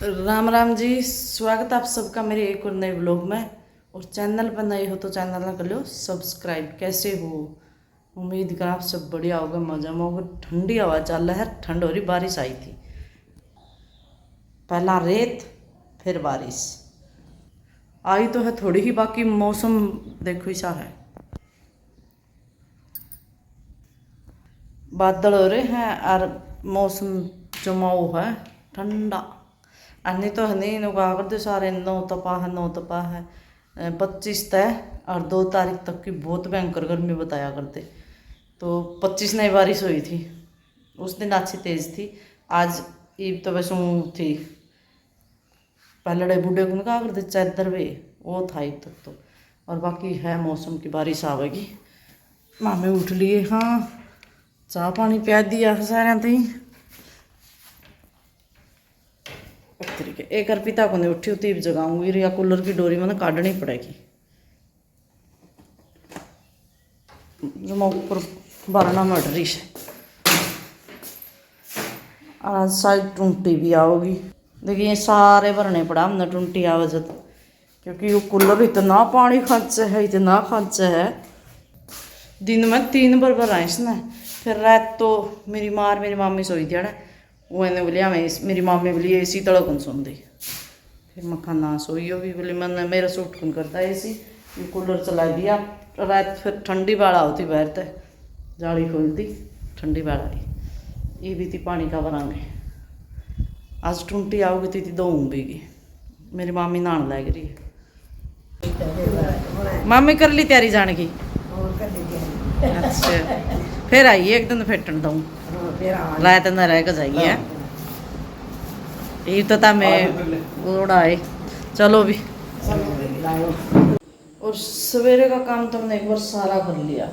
राम राम जी। स्वागत है आप सबका मेरे एक और नए ब्लॉग में। और चैनल पर नए हो तो चैनल ना कर लो सब्सक्राइब। कैसे हो? उम्मीद कर आप सब बढ़िया होगा, मजा में होगा। ठंडी हवा चल रहा है, ठंड हो रही। बारिश आई थी, पहला रेत फिर बारिश आई तो है थोड़ी ही, बाकी मौसम देखो ऐसा है, बादल हो रहे हैं और मौसम जमाओ है ठंडा। अन्य तो है नहीं नुका करते सारे नौ तपा है 25 तय और 2 तारीख तक की बहुत भयंकर गर्मी बताया करते। तो 25 नई बारिश हुई थी, उस दिन अच्छी तेज़ थी। आज ईब तो वैसे थी, पहले बूढ़े को कहा करते चादर वे वो था ईब तक तो। और बाकी है मौसम की बारिश आवेगी। मामे उठ लिए, हाँ चाह पानी पिया दिया सारे ती। एक अर्पिता को नहीं उठी होती जगाऊंगी, या कूलर की डोरी मैंने काटनी पड़ेगी जो मैं ऊपर भरना मट रही है। आज शायद टूंटी भी आओगी। देखिए ये सारे भरने पड़ा हमने टूंटी आवाजत, क्योंकि वो कूलर इतना पानी खर्चा है, इतना खर्चा है। दिन में 3 बार भरा इसने। फिर रात तो मेरी मामी सोई थी ना, वो इन्हें बोलिया मैं मेरी मामी बोली ए सी तड़ा कौन सुन दी। फिर मखा ना सोइयो भी बोली मैंने मेरा सूट कौन करता है ए सी, कूलर चला दिया। रात फिर ठंडी बाड़ा होती बाहर तक, जाली खोल दी, ठंडी बाड़ा आई। ये भी थी पानी का भरांगे। आज टूंटी आओगी थी 2 उंबेगी। मेरी मामी नहान लग रही है। मामी कर ली तैयारी जाने की? अच्छा फिर आइए एक दिन फेटन दूँ रात न रह के जाइए। ये तो मैं उड़ाए चलो भी। और सवेरे का काम तो हमने एक बार सारा कर लिया।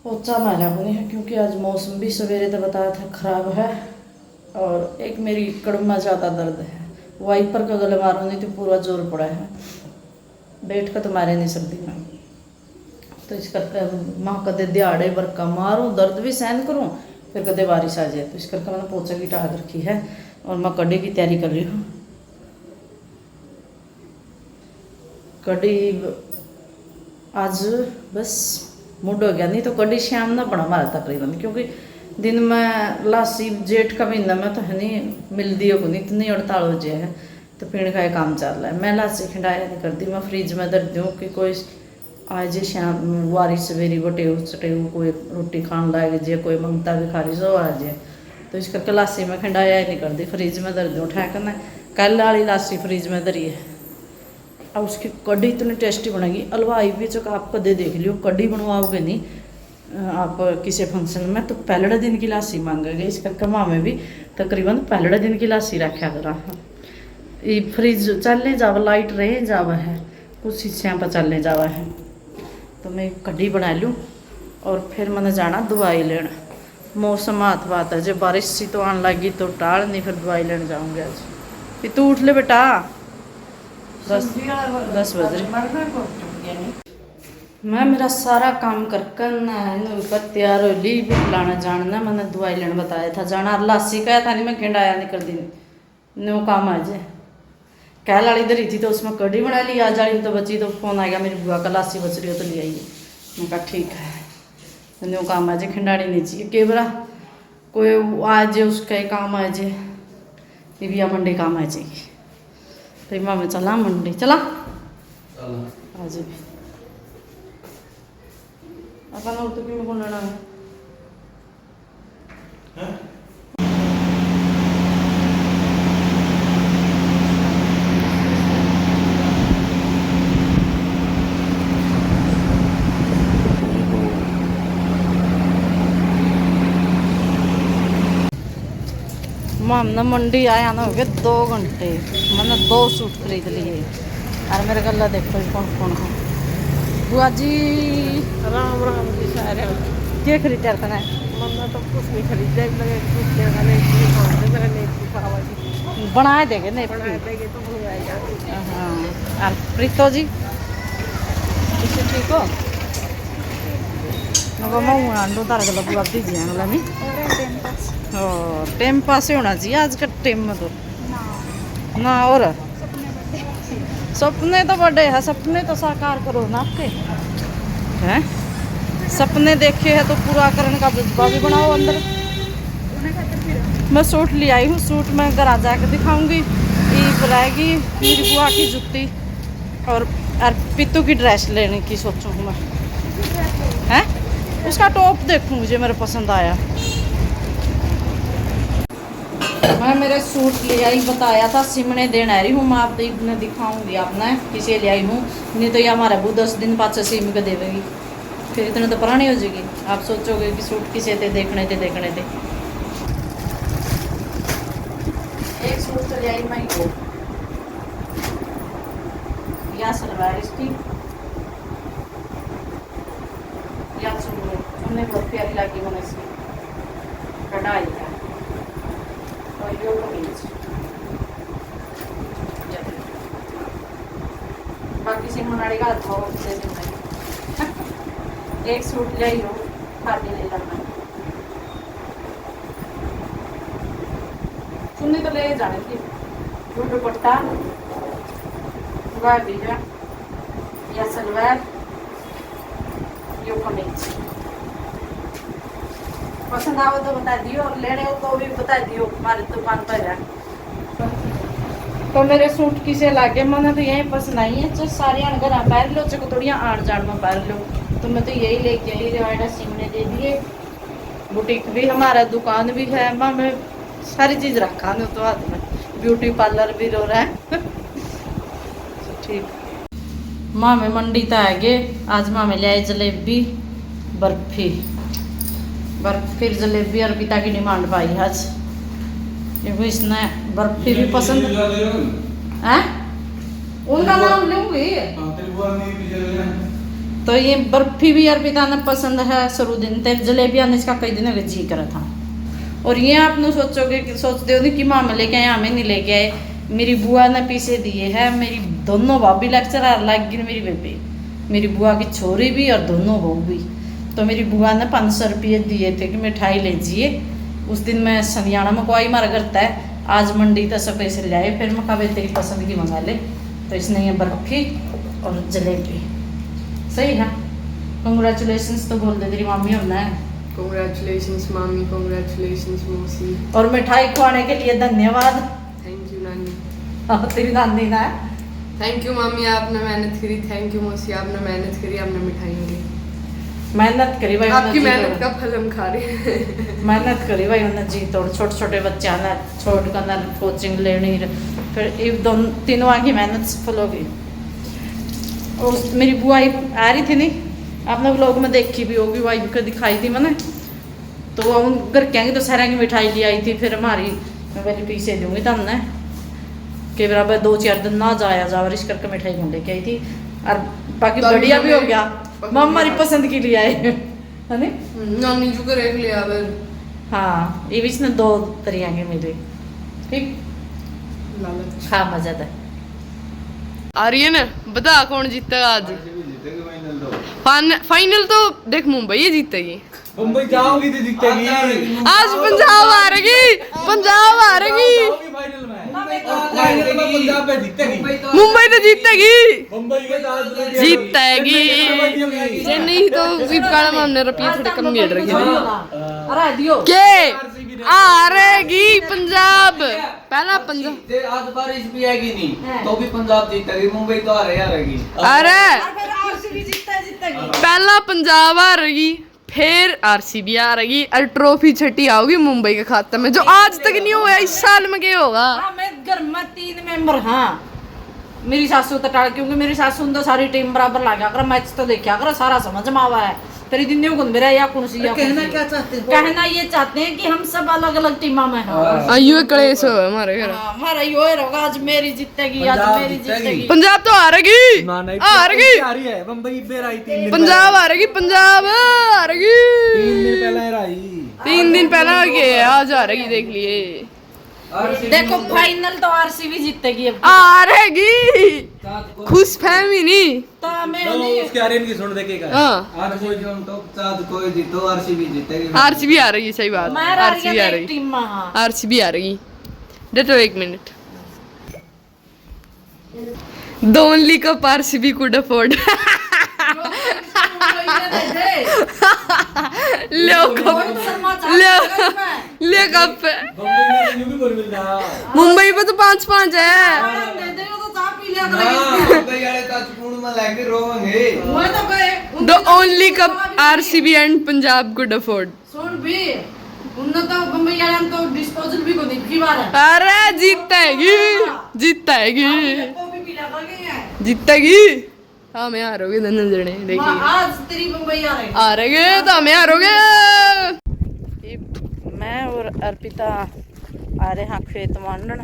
पोचा मारा को नहीं है, क्योंकि आज मौसम भी सवेरे तो बताया था खराब है। और एक मेरी कड़मा ज़्यादा दर्द है, वाइपर का गले मारो नहीं तो पूरा जोर पड़ा है। बैठ का तो मारे नहीं सर्दी में, तो इस करके माँ कदे दिहाड़े बरका मारूँ, दर्द भी सहन करूँ, फिर कदे बारिश आ जाए। तो इस करके मैंने पोचा की टाक रखी है और मैं कड़ी की तैयारी कर रही हूँ। कड़ी आज बस मूड हो गया, नहीं तो कड़ी शाम ना बना हमारा तकरीबन, क्योंकि दिन में लासी जेठ का महीना में तो है नहीं मिलती हो नहीं, इतनी 48 बजे है तो पीने का काम चल रहा है। मैं लासी खिंडाया नहीं करती, मैं फ्रिज में धर दूँ कि कोई आज शाम वारी सवेरी बटेऊ चटेऊ कोई रोटी खान लाएग जे, कोई मंगता भी खा रही सो आ जाए। तो इस करके लासी में खिंडाया ही नहीं करती, फ्रिज में धर दूँ उठा करना। कल वाली लासी फ्रिज में धरी है। अब उसकी कढ़ी इतनी टेस्टी बनेगी। हलवाई भी जो आप कदे देख लियो, कढ़ी बनवाओगे नहीं आप किसी फंक्शन में तो पहले दिन की लासी मांगेंगे। इस करके मामे भी तकरीबन पहले दिन की लासी रखा करा। ये फ्रिज चलने जावा, लाइट रहे जावा है, कुछ हिस्सों पर चलने जावा है। तो मैं कढ़ी बना लूँ और फिर मैंने जाना दवाई लेना। मौसम हाथ बात है, जब बारिश सी तो आने लगी तो टाल नहीं, फिर दवाई लेने जाऊँगी आज। फिर तू उठ ले बेटा, 10 बज रहे। मैं मेरा सारा काम कर तैयार हो ली, भी लाना जानना। मैंने दवाई लेने बताया था जाना, लासी का था नहीं, मैं खिंडाया नहीं कर दी नो काम आ जाए। कल वाली धरी थी तो उसमें कढ़ी बना ली, आज वाली तो बची। तो फोन आ गया मेरी बुआ का, लासी बच रही हो तो ले आइए। मैं कहा ठीक है, नो काम आ जाए, खिंडानी नहीं चाहिए। कई बार कोई आ जाए उसका ही काम आ जाए, ये भी मंडी काम आ जाएगी। तो माँ में चला मंडी चला आज भी अपन और तो क्यों बोलना है। हमने मंडी आया ना हो गए 2 घंटे। मैंने 2 सूट खरीद लिए। और मेरे गला देखो कौन कौन है। बुआ जी राम राम जी सारे। क्या खरीदा था? मम्मा तो कुछ नहीं खरीदे, बनाए देंगे नहीं बना देंगे तो बनवाएगा। हाँ। और प्रीतो जी इसे ठीक हो? मैं आंडो तार गला बुआ दीजिए नहीं। टाइम पास होना चाहिए आज का टाइम में तो। ना और सपने तो बड़े हैं, सपने तो साकार करो ना आपके हैं। सपने देखे हैं तो पूरा करने का जज्बा भी बनाओ अंदर। मैं सूट ले आई हूँ, सूट मैं घर आ जाकर दिखाऊंगी। ईद रहेगी, मेरी बुआ की जुत्ती और पित्तू की ड्रेस लेने की सोचूँ मैं हैं। उसका टॉप देखूँ, मुझे मेरे पसंद आया। मैं मेरे सूट ले आई, बताया था सिमने देने आ रही हूँ मैं, आप ने दिखाऊंगी आपने किसे ले आई हूँ। नहीं तो ये हमारे वो 10 दिन पाँच सिम के देवेगी, फिर इतने तो पुरानी हो जाएगी। आप सोचोगे कि सूट किसे थे देखने थे। एक सूट तो ले आई मैं को, या सलवार इसकी या चुन्नी, चुन्नी बहुत प्यारी लगी मैंने इसकी, कढ़ाई है और यो कमीज। बाकी सिमनाड़ी का था से एक सूट ले लो, खाली ले लेना। चुन्नी तो ले जाने की, यो दुपट्टा वह भी है, या सलवार यो कमीज। पसंद आओ तो बता दियो, और लेने हो तो भी बता दियो, हमारी दुकान पर है। तो मेरे सूट किसे लागे, मैंने तो यही पसंद आई है। जो सारी घर पैर लो, जो थोड़ी आण जान में पैर लो, तो मैं तो यही लेके आई। रिवाइडा सिमने दे दिए, बुटीक भी हमारा, दुकान भी है, माँ में सारी चीज रखा नहीं तो हाथ में, ब्यूटी पार्लर भी रो रहा है। ठीक माँ में मंडी तो आगे, आज माँ में ले आई जलेबी बर्फी, फिर जलेबी और पिता की डिमांड पाई आज, क्योंकि इसने बर्फी भी पसंद है। उनका नाम लूंगी। तो ये बर्फी भी अर्पिता ने पसंद है शुरू दिन तक, जलेबी आने इसका कई दिन हो जी करा था। और ये आप सोचोगे कि सोचते हो कि मामा लेके आए, हमें नहीं लेके आए। मेरी बुआ ने पीसे दिए हैं, मेरी दोनों भाभी लेक्चरर लग गई, मेरी बेबी, मेरी बुआ की छोरी भी और दोनों बहू भी। तो मेरी बुआ ने 500 रुपये दिए थे कि मिठाई लीजिए। उस दिन मैं सनियाना में कोई मारा करता है, आज मंडी तो सब पैसे ले आए। फिर मैं कहा तेरी पसंद की मंगा ले, तो इसने ये बर्फी और जलेबी सही है। कंग्रेचुलेशंस तो बोल दे तेरी मामी हमने। Congratulations मामी, congratulations मौसी। और मिठाई खुआने के लिए धन्यवाद। थैंक यू नानी। हाँ, तेरी नानी ना है। थैंक यू मामी, आपने मेहनत करी। थैंक यू मौसी, आपने मेहनत करी, आपने मिठाई दी। मेहनत करी भाई, आपकी मेहनत का फल हम खा रहे हैं। मेहनत करी भाई उन्हें जी तोड़, छोटे छोटे बच्चा ना छोड़ कर ना कोचिंग लेनी, फिर ये दोनों तीनों आगे मेहनत सफल होगी। और मेरी बुआ आ रही थी नहीं, आपने व्लॉग में देखी भी होगी, वाइफ को दिखाई थी मैंने। तो वो उन घर के आएंगे तो सारे की मिठाई ले आई थी। फिर हमारी मैं पहले पीछे दूंगी तो हमने के बराबर 2-4 दिन ना जाया जावरिश करके मिठाई को लेके आई थी। और बाकी बढ़िया भी हो गया, मम्मा हमारी पसंद की लिए आए है नानी जो करे लिया फिर। हाँ, ये बीच में 2 तरिया के मिले, ठीक लालच। हाँ मजा था। आ रही है ना, बता कौन जीतेगा आज? फाइनल तो देख मुंबई ही जीतेगी। मुंबई जाओगी तो जीतेगी। आज पंजाब हारेगी, पंजाब हारेगी। पंजाब में जीतेगी, मुंबई तो जीतेगी, मुंबई जीतेगी। चेन्नई तो जीत का हमने रुपये थोड़े कम गिर रखे थे। अरे दियो के हारेगी पंजाब, पहला पंजाब। आज बारिश भी आएगी नहीं तो भी पंजाब जीतेगी, मुंबई तो हारेगी। अरे पहला पंजाब हारेगी, फिर आरसीबी हारेगी, और ट्रॉफी छठी आओगी मुंबई के खाते में, जो आज तक नहीं हुआ। इस साल में क्या होगा? मैं घर में 3 मेंबर। हाँ, मेरी सासू तो टाल, क्योंकि मेरी सासू ने तो सारी टीम बराबर लगा कर मैच तो देखा कर, सारा समझ में आवा है। तेरी दिन में मेरा या कौन सी कहना क्या चाहते हैं? कहना ये चाहते हैं कि हम सब अलग अलग टीमा में हैं। ये कलेश हो हमारे घर। हमारा यो होगा, आज मेरी जीतेगी, आज मेरी जीतेगी। पंजाब तो हारेगी, हारेगी, मुंबई बेराई 3 दिन पंजाब हारेगी, पंजाब हारेगी। 3 दिन पहले हराई, 3 दिन पहला गए, आज हारेगी, देख लिए। देखो फाइनल तो आरसीबी जीतेगी अब। हारेगी, खुश फहमी नहीं तो मैं उसके आर्यन की सुन देखेगा। हाँ, आज कोई जो तो चाँद कोई जीतो आरसीबी जीतेगी। आरसीबी आ रही है, सही बात। मैं आरसीबी आ रही, टीम में। हाँ, आरसीबी आ रही। दे तो 1 minute. The only cup RCB could afford. Low cup ले कप मुंबई पे तो 5-5 है। The only cup RCB and Punjab could afford. अरे जीतेगी हमें हारोगे दोनों जने देखिए आज तेरी मुंबई आ रहे तो हमें हारोगे। मैं और अर्पिता आ रहे हैं खेत मांडन।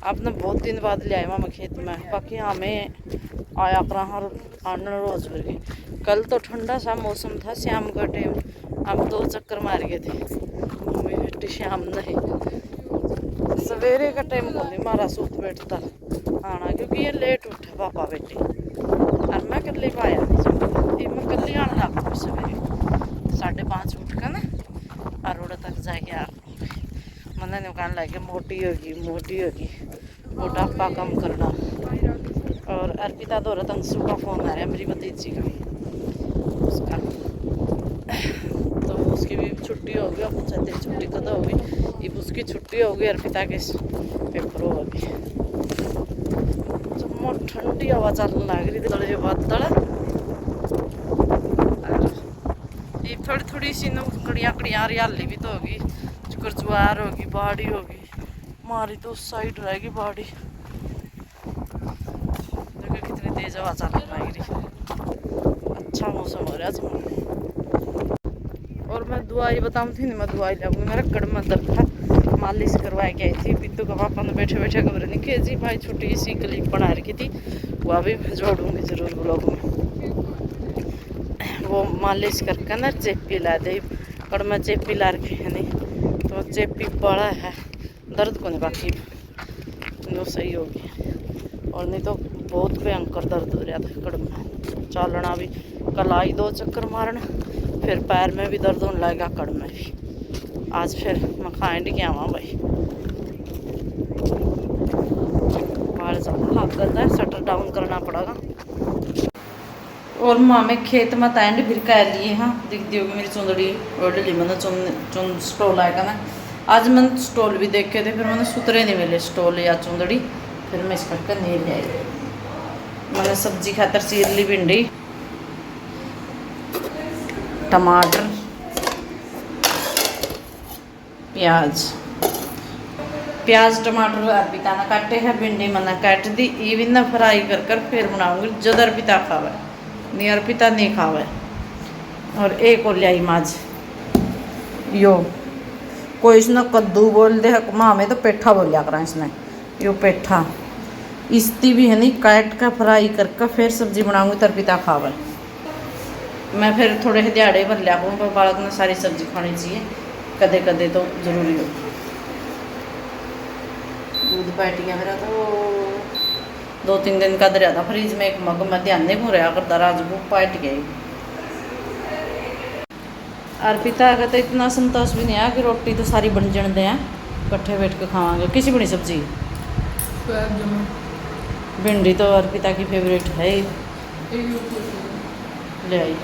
आपने बहुत दिन बाद ले आए मैं खेत में, बाकी हमें आया कर आंडन रोज भर के। कल तो ठंडा सा मौसम था, शाम का टाइम हम 2 चक्कर मार गए थे। शाम नहीं सवेरे का टाइम को नहीं मारा सूत बैठता आना, क्योंकि ये लेट उठे पापा बेटी और मैं कल पाया नहीं। मैं कल ही आने लगा सवेरे 5:30 उठ कर ना अरोड़ा तक जाके आ मैंने दुकान लगे मोटी होगी मोटापा कम करना। और अर्पिता दो अंशु का फ़ोन आ रहा है, मेरी भतीजी का उसका, तो उसकी भी छुट्टी होगी। अब तेरी छुट्टी कद होगी, अब उसकी छुट्टी होगी, अर्पिता के पेपर होगी। जब ठंडी हवा चलने लग रही थी बादल, ये थोड़ी सी कड़िया हरियाली भी तो होगी, जुआर होगी, बाड़ी होगी, हमारी तो उस साइड रहेगी बाड़ी। देखो कितनी तेज हवा चलने लग रही, अच्छा मौसम हो रहा है। और मैं दवाई बताऊँ थी, मैं दवाई लाऊंगी, मेरा कड़ में दर्द था, मालिश करवाए के आई थी। बिट्टू का पापा ने बैठे बैठे खबर नहीं खींची भाई, छोटी सी क्लिप बना रखी थी, वह भी जोड़ूंगी जरूर ब्लॉग में। वो मालिश करके ना चेपी ला दे, कड़ में चेपी ला रखी है नहीं, तो चेपी बड़ा है, दर्द को नहीं बाकी तो सही होगी। और नहीं तो बहुत भयंकर दर्द हो रहा था कड़ में, चलना भी। कल आई 2 चक्कर मारना, फिर पैर में भी दर्द होने लगेगा, कड़ में भी। आज फिर मैं खाएंड के आवा भाई, बाहर जाना हाथ करता है, शटर डाउन करना पड़ेगा। और मामे खेत में एंड फिर कह लिए हाँ, दिखती होगी मेरी चुंदड़ी ओडली, मैंने चुन स्टॉल आएगा ना। आज मैंने स्टॉल भी देखे थे, फिर मैंने सुतरे नहीं मिले स्टॉल या चुंदड़ी, फिर मैं इस करके नहीं ले आई। मैंने सब्जी खातर चीर ली भिंडी, टमाटर, प्याज टमाटर अर्पिता ने काटे हैं, भिंडी मैंने काट दी। ये ना फ्राई कर फिर बनाऊंगी, जब अर्पिता खावे नहीं, अर्पिता नहीं खावे। और एक और लाई माज यो, कोई इसने कद्दू बोल दे, माँ में तो पेठा बोल लिया करा इसने, यो पेठा इसती भी है नहीं, काट का फ्राई करके फिर सब्जी बनाऊंगी तो अर्पिता खावे। मैं फिर थोड़े दिहाड़े भर लिया करूँ, पर बालक ने सारी सब्जी खानी चाहिए, कदे कदे तो जरूरी हो। दूध बैठ गया मेरा तो 2-3 दिन का दरिया था फ्रिज में, एक मग में ध्यान नहीं हो रहा करता, राज को पाट गई। अर्पिता का तो इतना संतोष भी नहीं है कि रोटी तो सारी बन जन दे, कट्ठे बैठ के खावांगे। किसी बनी सब्जी भिंडी तो अर्पिता की फेवरेट है, ले आई।